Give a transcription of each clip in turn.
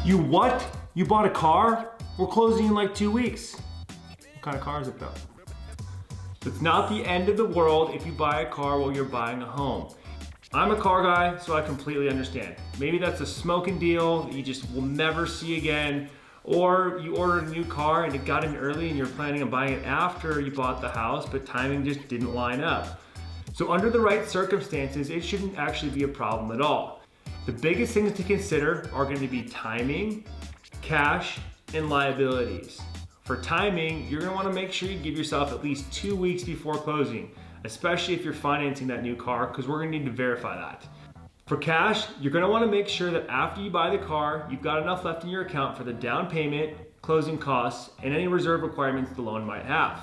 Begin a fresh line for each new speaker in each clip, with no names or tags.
You what? You bought a car? We're closing in like 2 weeks. What kind of car is it though? It's not the end of the world if you buy a car while you're buying a home. I'm a car guy, so I completely understand. Maybe that's a smoking deal that you just will never see again, or you ordered a new car and it got in early and you're planning on buying it after you bought the house, but timing just didn't line up. So under the right circumstances, it shouldn't actually be a problem at all. The biggest things to consider are going to be timing, cash, and liabilities. For timing, you're going to want to make sure you give yourself at least 2 weeks before closing, especially if you're financing that new car, because we're going to need to verify that. For cash, you're going to want to make sure that after you buy the car, you've got enough left in your account for the down payment, closing costs, and any reserve requirements the loan might have.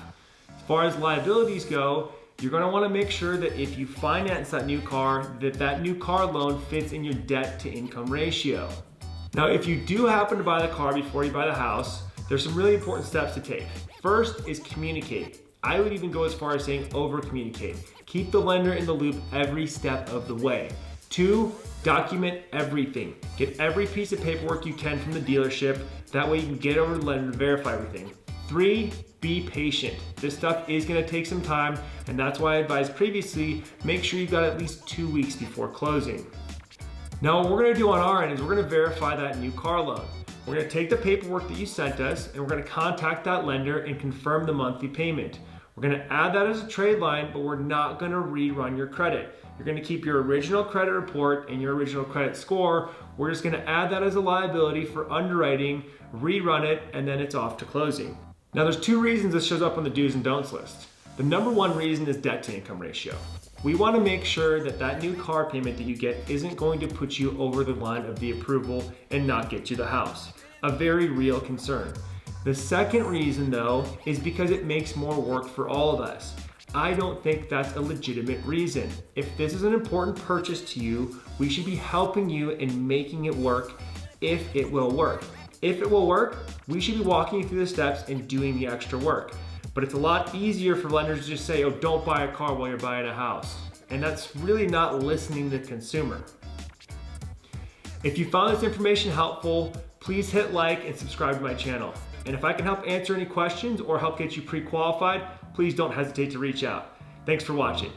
As far as liabilities go, you're going to want to make sure that if you finance that new car, that new car loan fits in your debt to income ratio. Now, if you do happen to buy the car before you buy the house, there's some really important steps to take. First is communicate. I would even go as far as saying over-communicate. Keep the lender in the loop every step of the way. 2, document everything. Get every piece of paperwork you can from the dealership. That way you can get over to the lender to verify everything. 3, be patient. This stuff is gonna take some time, and that's why I advised previously, make sure you've got at least 2 weeks before closing. Now what we're gonna do on our end is we're gonna verify that new car loan. We're gonna take the paperwork that you sent us and we're gonna contact that lender and confirm the monthly payment. We're gonna add that as a trade line, but we're not gonna rerun your credit. You're gonna keep your original credit report and your original credit score. We're just gonna add that as a liability for underwriting, rerun it, and then it's off to closing. Now there's 2 reasons this shows up on the do's and don'ts list. The number 1 reason is debt to income ratio. We want to make sure that that new car payment that you get isn't going to put you over the line of the approval and not get you the house. A very real concern. The second reason though is because it makes more work for all of us. I don't think that's a legitimate reason. If this is an important purchase to you, we should be helping you in making it work if it will work. If it will work, we should be walking you through the steps and doing the extra work. But it's a lot easier for lenders to just say, oh, don't buy a car while you're buying a house. And that's really not listening to the consumer. If you found this information helpful, please hit like and subscribe to my channel. And if I can help answer any questions or help get you pre-qualified, please don't hesitate to reach out. Thanks for watching.